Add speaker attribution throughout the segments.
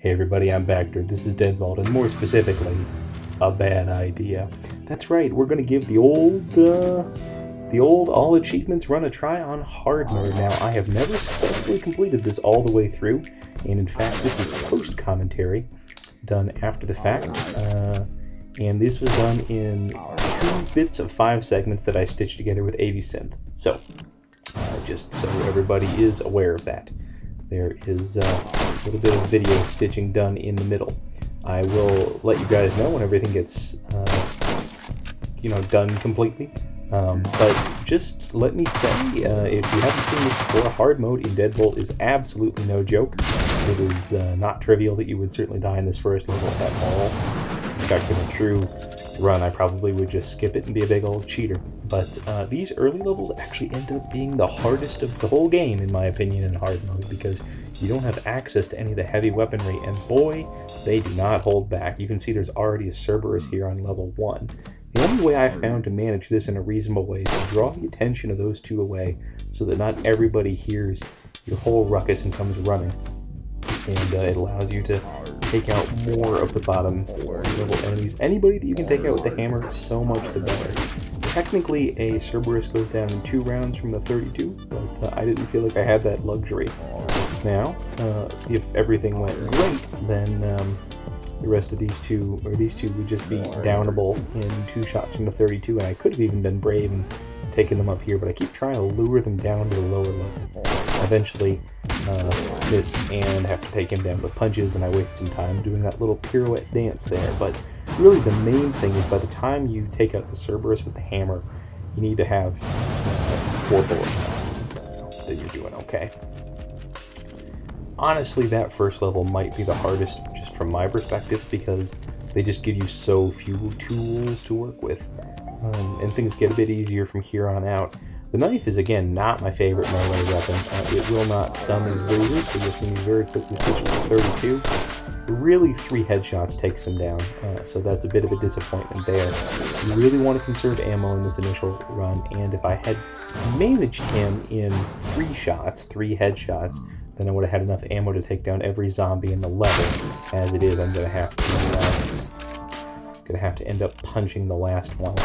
Speaker 1: Hey everybody, I'm Baxter. This is Deadbolt, and more specifically, a bad idea. That's right, we're going to give the old all achievements run a try on hard mode. Now, I have never successfully completed this all the way through, and in fact, this is post-commentary, done after the fact, and this was done in 2 bits of 5 segments that I stitched together with AV-Synth. So, just so everybody is aware of that. There is a little bit of video stitching done in the middle. I will let you guys know when everything gets, done completely. But just let me say, if you haven't seen this before, hard mode in Deadbolt is absolutely no joke. It is not trivial that you would certainly die in this first level at all. In fact, in a true run, I probably would just skip it and be a big old cheater. But these early levels actually end up being the hardest of the whole game, in my opinion, in hard mode, because you don't have access to any of the heavy weaponry, and boy, they do not hold back. You can see there's already a Cerberus here on level 1. The only way I've found to manage this in a reasonable way is to draw the attention of those two away, so that not everybody hears your whole ruckus and comes running. And it allows you to take out more of the bottom level enemies. Anybody that you can take out with the hammer, so much the better. Technically, a Cerberus goes down in 2 rounds from the 32, but I didn't feel like I had that luxury. Now, if everything went great, then the rest of these two would just be downable in 2 shots from the 32, and I could have even been brave and taken them up here, but I keep trying to lure them down to the lower level. I eventually miss and have to take him down with punches, and I waste some time doing that little pirouette dance there. But really the main thing is, by the time you take out the Cerberus with the hammer, you need to have 4 bullets left. Then you're doing okay. Honestly, that first level might be the hardest, just from my perspective, because they just give you so few tools to work with. And things get a bit easier from here on out. The knife is, again, not my favorite melee weapon. It will not stun these wizards, so you'll see me very quickly switch to 32. Really, 3 headshots takes them down, so that's a bit of a disappointment there. You really want to conserve ammo in this initial run, and if I had managed him in 3 shots, 3 headshots, then I would have had enough ammo to take down every zombie in the level. As it is, I'm going to have to end up punching the last one.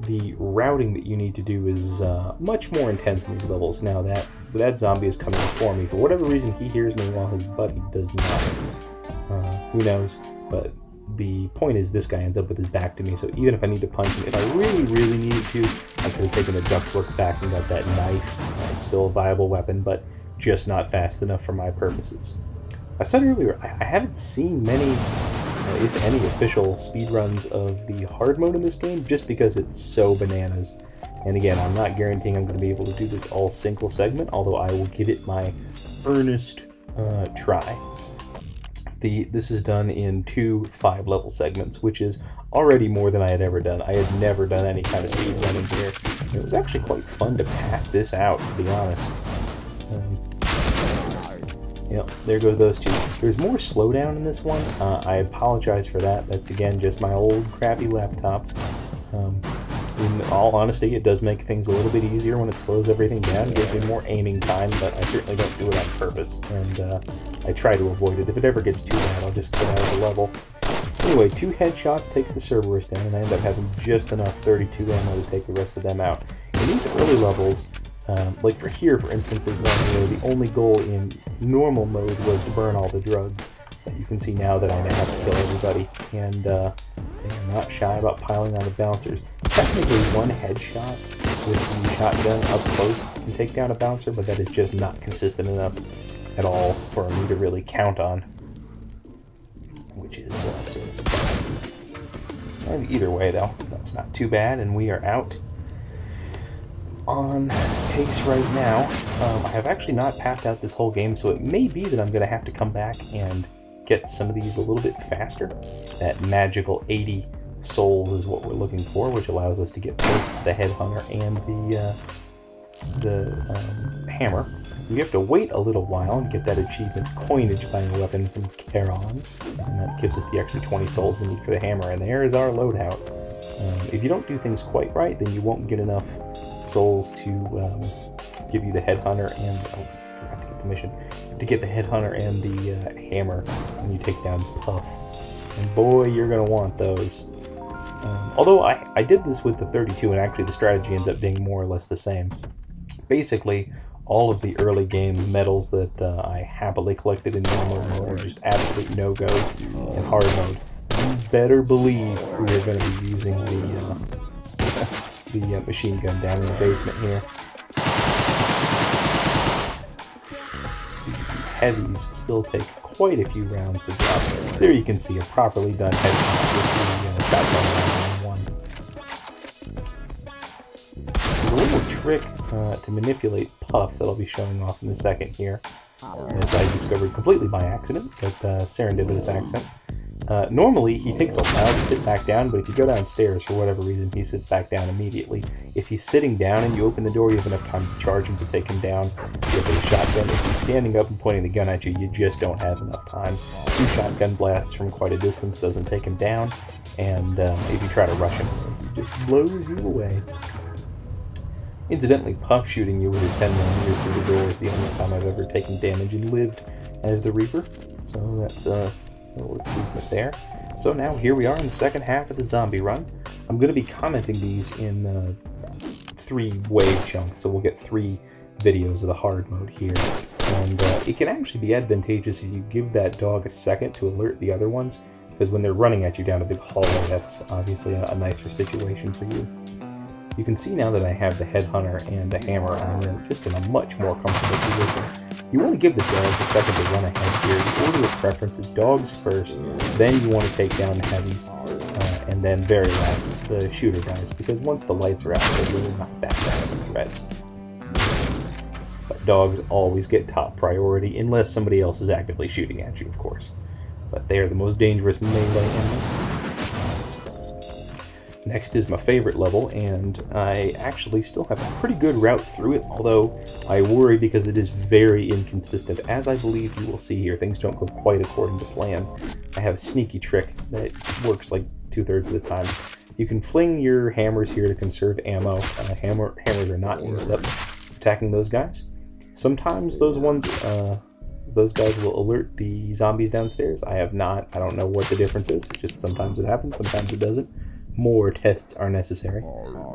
Speaker 1: The routing that you need to do is much more intense in these levels. Now that zombie is coming for me. For whatever reason, he hears me while his buddy does not. Who knows? But the point is, this guy ends up with his back to me, so even if I need to punch him, if I really, really needed to, I could have taken the ductwork back and got that knife. It's still a viable weapon, but just not fast enough for my purposes. I said earlier, I haven't seen many, if any, official speedruns of the hard mode in this game, just because it's so bananas. And again, I'm not guaranteeing I'm going to be able to do this all single segment, although I will give it my earnest try. This is done in 2 5-level segments, which is already more than I had ever done. I had never done any kind of speed running here. It was actually quite fun to pack this out, to be honest. Yep, there goes those 2. There's more slowdown in this one. I apologize for that. That's, again, just my old crappy laptop. In all honesty, it does make things a little bit easier when it slows everything down. It gives me more aiming time, but I certainly don't do it on purpose, and I try to avoid it. If it ever gets too bad, I'll just get out of the level. Anyway, 2 headshots takes the Cerberus down, and I end up having just enough 32 ammo to take the rest of them out. In these early levels, like for here, for instance, is one where the only goal in normal mode was to burn all the drugs. But you can see now that I now have to kill everybody, and they are not shy about piling on the bouncers. Technically, 1 headshot with the shotgun up close can take down a bouncer, but that is just not consistent enough at all for me to really count on, which is sort of a problem. And either way, though, that's not too bad, and we are out on pace right now. I have actually not packed out this whole game, so it may be that I'm going to have to come back and get some of these a little bit faster. That magical 80 souls is what we're looking for, which allows us to get both the headhunter and the hammer. You have to wait a little while and get that achievement, coinage buying a weapon from Charon, and that gives us the extra 20 souls we need for the hammer, and there is our loadout. If you don't do things quite right, then you won't get enough souls to give you the headhunter and forgot to get the mission. You have to get the headhunter and the hammer when you take down Puff. And boy, you're going to want those. Although I did this with the 32, and actually the strategy ends up being more or less the same. Basically, all of the early game medals that I happily collected in normal mode are just absolute no-goes in hard mode. You better believe we are going to be using the machine gun down in the basement here. The heavies still take quite a few rounds to drop. There you can see a properly done headshot with the shotgun round 1. There's a little trick to manipulate Puff that I'll be showing off in a second here, that I discovered completely by accident, but serendipitous accident. Normally, he takes a while to sit back down, but if you go downstairs, for whatever reason, he sits back down immediately. If he's sitting down and you open the door, you have enough time to charge him to take him down with a shotgun. If he's standing up and pointing the gun at you, you just don't have enough time. 2 shotgun blasts from quite a distance doesn't take him down, and if you try to rush him, he just blows you away. Incidentally, Puff shooting you with his 10mm through the door is the only time I've ever taken damage and lived as the Reaper, so that's a little achievement there. So now here we are in the second half of the zombie run. I'm going to be commenting these in 3 wave chunks, so we'll get 3 videos of the hard mode here. And it can actually be advantageous if you give that dog a second to alert the other ones, because when they're running at you down a big hallway, that's obviously a nicer situation for you. You can see now that I have the headhunter and the hammer on them just in a much more comfortable position. You want to give the dogs a second to run ahead here. The order of preference is dogs first, then you want to take down the heavies, and then very last, the shooter guys, because once the lights are out, they're really not that bad of a threat. But dogs always get top priority, unless somebody else is actively shooting at you, of course. But they are the most dangerous melee enemies. Next is my favorite level, and I actually still have a pretty good route through it, although I worry because it is very inconsistent. As I believe you will see here, things don't go quite according to plan. I have a sneaky trick that works like 2/3 of the time. You can fling your hammers here to conserve ammo. Hammers are not used up attacking those guys. Sometimes those guys will alert the zombies downstairs. I have not. I don't know what the difference is. Just sometimes it happens, sometimes it doesn't. More tests are necessary.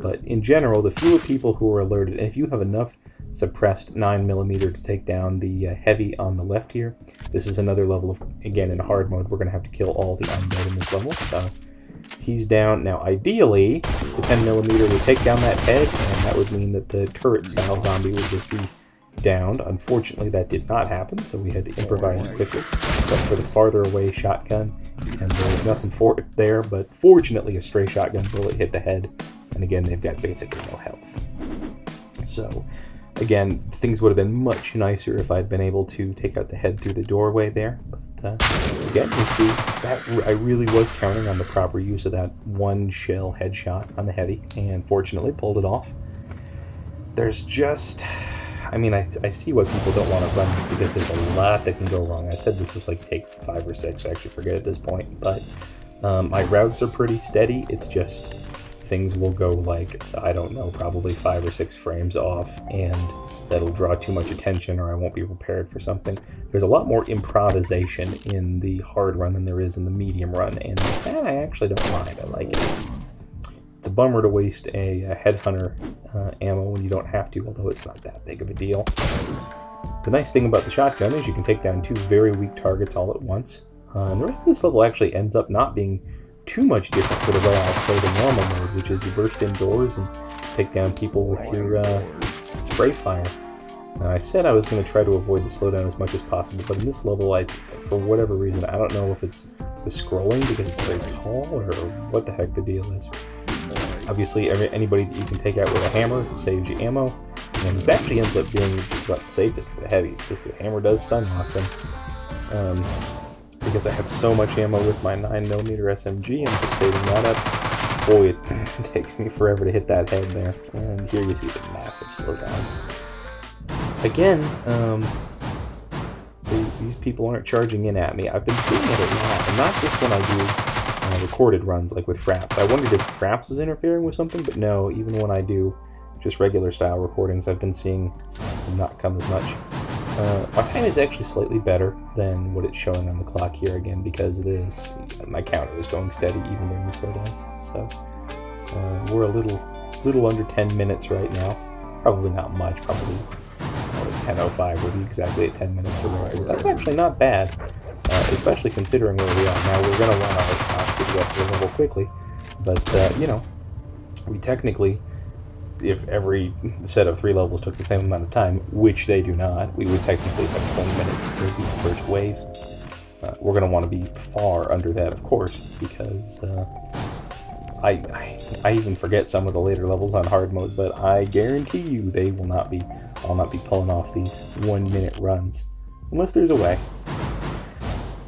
Speaker 1: But in general, the fewer people who are alerted, and if you have enough suppressed 9mm to take down the heavy on the left here, this is another level of, again, in hard mode, we're going to have to kill all the undead in this level. So he's down. Now, ideally, the 10mm would take down that head, and that would mean that the turret-style zombie would just be downed. Unfortunately, that did not happen, so we had to improvise quickly. But for the farther away shotgun, and there was nothing for it there, but fortunately a stray shotgun bullet hit the head, and again, they've got basically no health. So, again, things would have been much nicer if I'd been able to take out the head through the doorway there. But again, you see, that I really was counting on the proper use of that 1 shell headshot on the heavy, and fortunately pulled it off. There's just... I mean, I see why people don't want to run this, because there's a lot that can go wrong. I said this was like take 5 or 6, I actually forget at this point, but my routes are pretty steady. It's just things will go like, I don't know, probably 5 or 6 frames off, and that'll draw too much attention, or I won't be prepared for something. There's a lot more improvisation in the hard run than there is in the medium run, and that I actually don't mind. I like it. It's a bummer to waste a headhunter ammo when you don't have to, although it's not that big of a deal. The nice thing about the shotgun is you can take down 2 very weak targets all at once. And the rest of this level actually ends up not being too much different for the way I play the normal mode, which is you burst indoors and take down people with your spray fire. Now, I said I was going to try to avoid the slowdown as much as possible, but in this level, for whatever reason, I don't know if it's the scrolling because it's very tall, or what the heck the deal is. Obviously, anybody that you can take out with a hammer saves you ammo, and it actually ends up being about the safest for the heavies, because the hammer does stun lock them. Because I have so much ammo with my 9mm SMG, I'm just saving that up. Boy, it takes me forever to hit that head there. And here you see the massive slowdown. Again, these people aren't charging in at me. I've been seeing it a lot, and not just when I do recorded runs like with Fraps. I wondered if Fraps was interfering with something, but no, even when I do just regular style recordings, I've been seeing them not come as much. My time is actually slightly better than what it's showing on the clock here again because my counter is going steady even during the slowdowns. So we're a little under 10 minutes right now. Probably not much, probably 10:05 will be exactly at 10 minutes or whatever. That's actually not bad, especially considering where we are. Now we're going to want to get to the level quickly, but you know, we technically, if every set of 3 levels took the same amount of time, which they do not, we would technically have 20 minutes to do the first wave. We're going to want to be far under that, of course, because I even forget some of the later levels on hard mode, but I guarantee you they will not be. I'll not be pulling off these 1-minute runs, unless there's a way.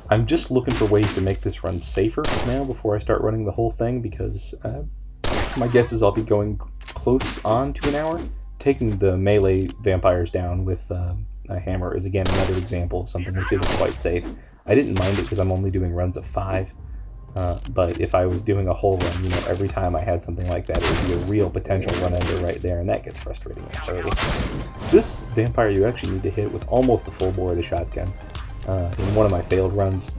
Speaker 1: I'm just looking for ways to make this run safer now before I start running the whole thing, because my guess is I'll be going close on to an hour. Taking the melee vampires down with a hammer is again another example of something which isn't quite safe. I didn't mind it because I'm only doing runs of 5. But if I was doing a whole run, you know, every time I had something like that, it would be a real potential run ender right there, and that gets frustrating already. This vampire you actually need to hit with almost the full bore of the shotgun. In one of my failed runs,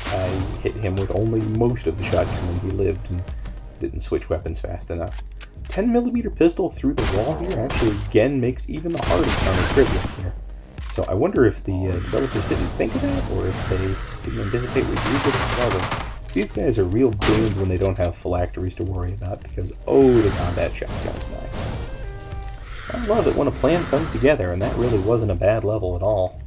Speaker 1: I hit him with only most of the shotgun and he lived and didn't switch weapons fast enough. 10mm pistol through the wall here actually again makes even the hard encounter trivial here. So I wonder if the developers didn't think of that, or if they didn't anticipate we'd use it as well. These guys are real boons when they don't have phylacteries to worry about, because, oh, the combat shotgun's nice. I love it when a plan comes together, and that really wasn't a bad level at all.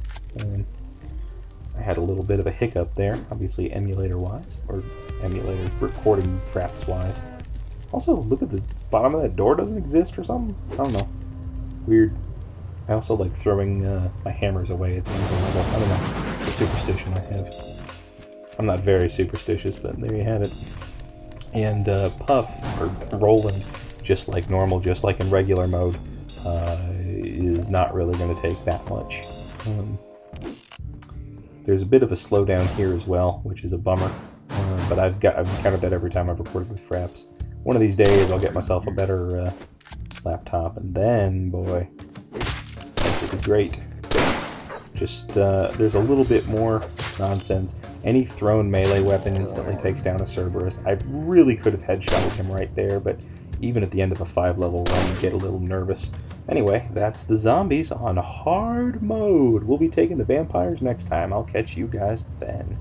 Speaker 1: I had a little bit of a hiccup there, obviously emulator-wise, or emulator recording fraps-wise. Also, look at the bottom of that door doesn't exist or something? I don't know. Weird. I also like throwing my hammers away at the end of the level. I don't know. The superstition I have. I'm not very superstitious, but there you have it. And Puff, or Roland, just like normal, just like in regular mode, is not really going to take that much. There's a bit of a slowdown here as well, which is a bummer. But I've encountered that every time I've recorded with fraps. One of these days I'll get myself a better laptop, and then, boy, that would be great. Just, there's a little bit more nonsense. Any thrown melee weapon instantly takes down a Cerberus. I really could have headshotted him right there, but even at the end of a 5-level run, you get a little nervous. Anyway, that's the zombies on hard mode. We'll be taking the vampires next time. I'll catch you guys then.